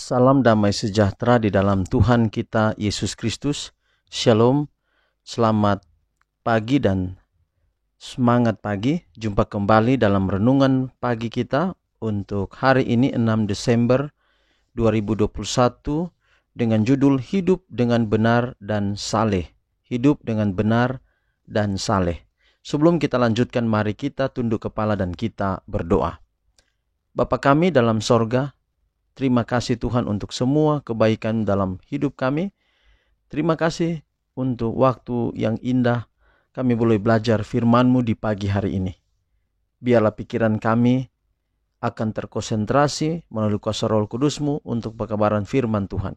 Salam damai sejahtera di dalam Tuhan kita Yesus Kristus. Shalom, selamat pagi dan semangat pagi. Jumpa kembali dalam renungan pagi kita untuk hari ini 6 Desember 2021 dengan judul Hidup dengan Benar dan Saleh. Hidup dengan benar dan saleh. Sebelum kita lanjutkan, mari kita tunduk kepala dan kita berdoa. Bapa kami dalam sorga, terima kasih Tuhan untuk semua kebaikan dalam hidup kami. Terima kasih untuk waktu yang indah kami boleh belajar firman-Mu di pagi hari ini. Biarlah pikiran kami akan terkonsentrasi melalui kuasa Roh Kudus-Mu untuk pekabaran firman Tuhan,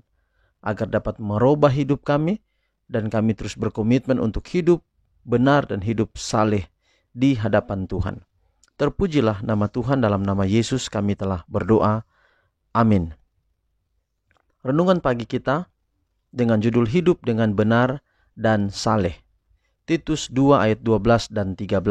agar dapat merubah hidup kami dan kami terus berkomitmen untuk hidup benar dan hidup saleh di hadapan Tuhan. Terpujilah nama Tuhan, dalam nama Yesus kami telah berdoa. Amin. Renungan pagi kita dengan judul Hidup dengan Benar dan Saleh. Titus 2 ayat 12 dan 13.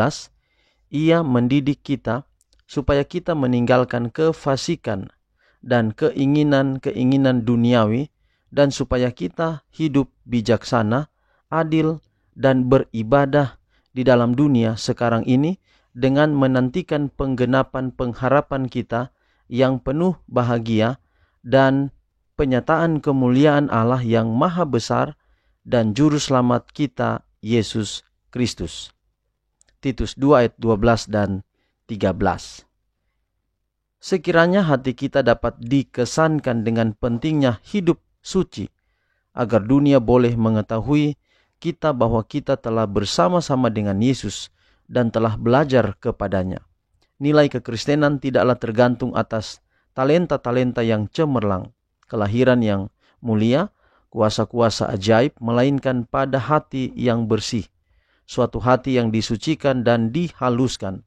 Ia mendidik kita supaya kita meninggalkan kefasikan dan keinginan-keinginan duniawi, dan supaya kita hidup bijaksana, adil, dan beribadah di dalam dunia sekarang ini dengan menantikan penggenapan pengharapan kita yang penuh bahagia dan penyataan kemuliaan Allah yang maha besar dan juru selamat kita Yesus Kristus. Titus 2 ayat 12 dan 13. Sekiranya hati kita dapat dikesankan dengan pentingnya hidup suci, agar dunia boleh mengetahui kita bahwa kita telah bersama-sama dengan Yesus dan telah belajar kepadanya. Nilai kekristenan tidaklah tergantung atas talenta-talenta yang cemerlang, kelahiran yang mulia, kuasa-kuasa ajaib, melainkan pada hati yang bersih, suatu hati yang disucikan dan dihaluskan,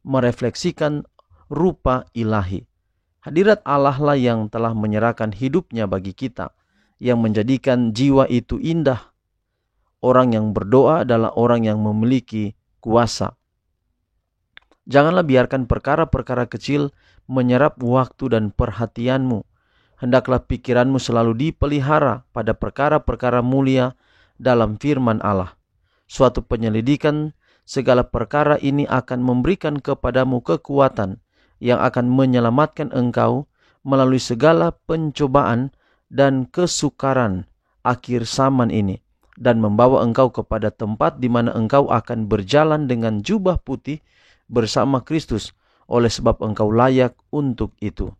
merefleksikan rupa ilahi. Hadirat Allah lah yang telah menyerahkan hidupnya bagi kita, yang menjadikan jiwa itu indah. Orang yang berdoa adalah orang yang memiliki kuasa. Janganlah biarkan perkara-perkara kecil menyerap waktu dan perhatianmu. Hendaklah pikiranmu selalu dipelihara pada perkara-perkara mulia dalam firman Allah. Suatu penyelidikan segala perkara ini akan memberikan kepadamu kekuatan yang akan menyelamatkan engkau melalui segala pencobaan dan kesukaran akhir zaman ini, dan membawa engkau kepada tempat di mana engkau akan berjalan dengan jubah putih bersama Kristus, oleh sebab engkau layak untuk itu.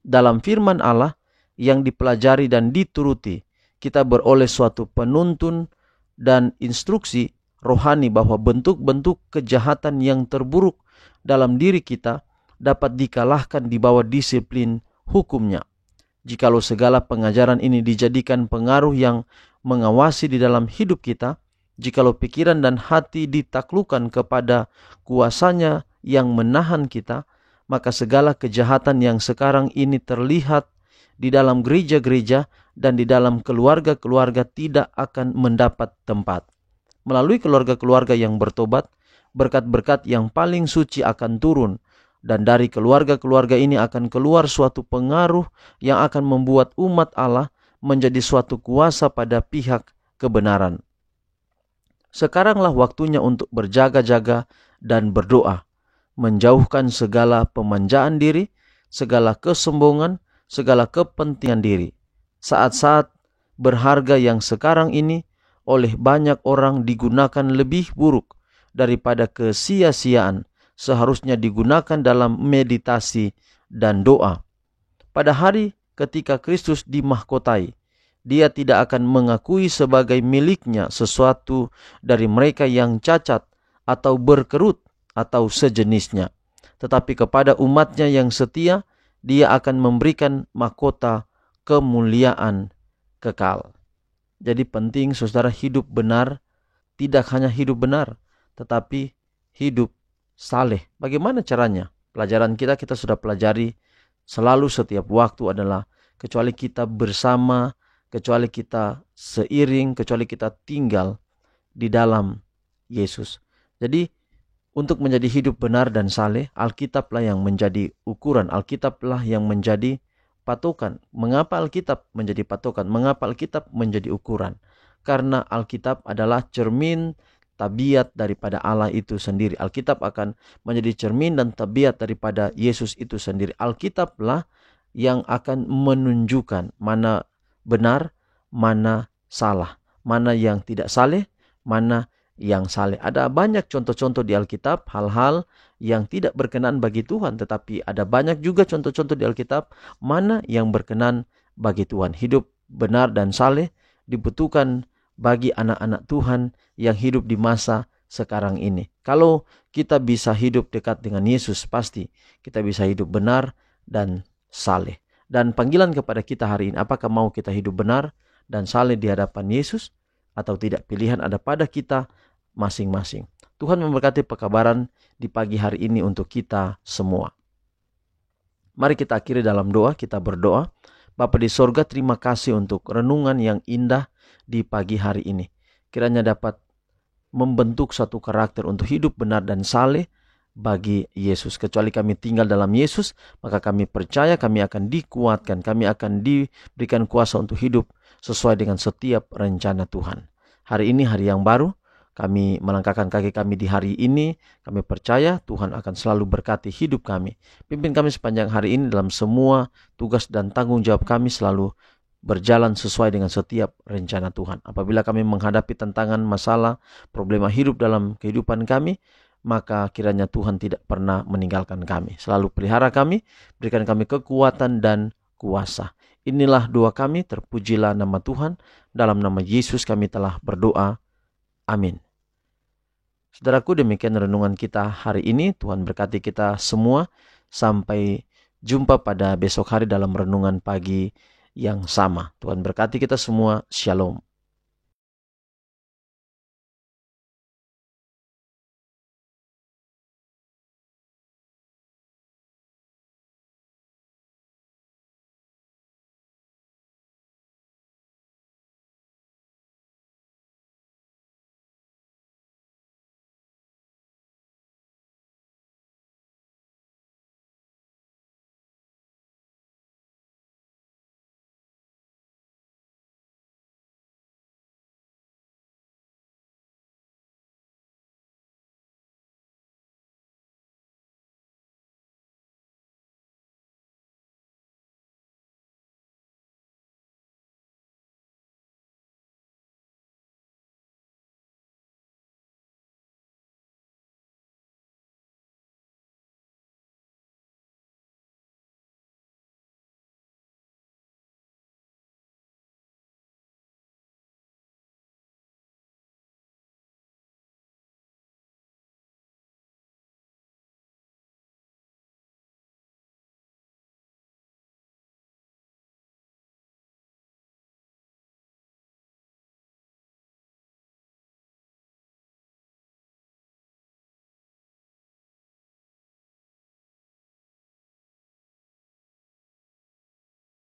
Dalam firman Allah yang dipelajari dan dituruti, kita beroleh suatu penuntun dan instruksi rohani bahwa bentuk-bentuk kejahatan yang terburuk dalam diri kita dapat dikalahkan di bawah disiplin hukumnya. Jikalau segala pengajaran ini dijadikan pengaruh yang mengawasi di dalam hidup kita, jikalau pikiran dan hati ditaklukkan kepada kuasanya yang menahan kita, maka segala kejahatan yang sekarang ini terlihat di dalam gereja-gereja dan di dalam keluarga-keluarga tidak akan mendapat tempat. Melalui keluarga-keluarga yang bertobat, berkat-berkat yang paling suci akan turun, dan dari keluarga-keluarga ini akan keluar suatu pengaruh yang akan membuat umat Allah menjadi suatu kuasa pada pihak kebenaran. Sekaranglah waktunya untuk berjaga-jaga dan berdoa, menjauhkan segala pemanjaan diri, segala kesombongan, segala kepentingan diri. Saat-saat berharga yang sekarang ini oleh banyak orang digunakan lebih buruk daripada kesia-siaan, seharusnya digunakan dalam meditasi dan doa. Pada hari ketika Kristus dimahkotai, Dia tidak akan mengakui sebagai miliknya sesuatu dari mereka yang cacat atau berkerut atau sejenisnya. Tetapi kepada umatnya yang setia, Dia akan memberikan mahkota kemuliaan kekal. Jadi penting saudara hidup benar, tidak hanya hidup benar, tetapi hidup saleh. Bagaimana caranya? Pelajaran kita sudah pelajari selalu setiap waktu adalah kecuali kita bersama, kecuali kita seiring, kecuali kita tinggal di dalam Yesus. Jadi untuk menjadi hidup benar dan saleh, Alkitablah yang menjadi ukuran, Alkitablah yang menjadi patokan. Mengapa Alkitab menjadi patokan? Mengapa Alkitab menjadi ukuran? Karena Alkitab adalah cermin tabiat daripada Allah itu sendiri. Alkitab akan menjadi cermin dan tabiat daripada Yesus itu sendiri. Alkitablah yang akan menunjukkan mana benar, mana salah, mana yang tidak saleh, mana yang saleh. Ada banyak contoh-contoh di Alkitab, hal-hal yang tidak berkenan bagi Tuhan, tetapi ada banyak juga contoh-contoh di Alkitab mana yang berkenan bagi Tuhan. Hidup benar dan saleh dibutuhkan bagi anak-anak Tuhan yang hidup di masa sekarang ini. Kalau kita bisa hidup dekat dengan Yesus, pasti kita bisa hidup benar dan saleh. Dan panggilan kepada kita hari ini, apakah mau kita hidup benar dan saleh di hadapan Yesus atau tidak? Pilihan ada pada kita masing-masing. Tuhan memberkati pekabaran di pagi hari ini untuk kita semua. Mari kita akhiri dalam doa, kita berdoa. Bapa di sorga, terima kasih untuk renungan yang indah di pagi hari ini. Kiranya dapat membentuk satu karakter untuk hidup benar dan saleh bagi Yesus. Kecuali kami tinggal dalam Yesus, maka kami percaya kami akan dikuatkan, kami akan diberikan kuasa untuk hidup sesuai dengan setiap rencana Tuhan. Hari ini hari yang baru, kami melangkahkan kaki kami di hari ini. Kami percaya Tuhan akan selalu berkati hidup kami. Pimpin kami sepanjang hari ini dalam semua tugas dan tanggung jawab kami selalu berjalan sesuai dengan setiap rencana Tuhan. Apabila kami menghadapi tantangan, masalah, problema hidup dalam kehidupan kami, maka kiranya Tuhan tidak pernah meninggalkan kami. Selalu pelihara kami, berikan kami kekuatan dan kuasa. Inilah doa kami, terpujilah nama Tuhan. Dalam nama Yesus kami telah berdoa. Amin. Saudaraku, demikian renungan kita hari ini. Tuhan berkati kita semua. Sampai jumpa pada besok hari dalam renungan pagi yang sama. Tuhan berkati kita semua. Shalom.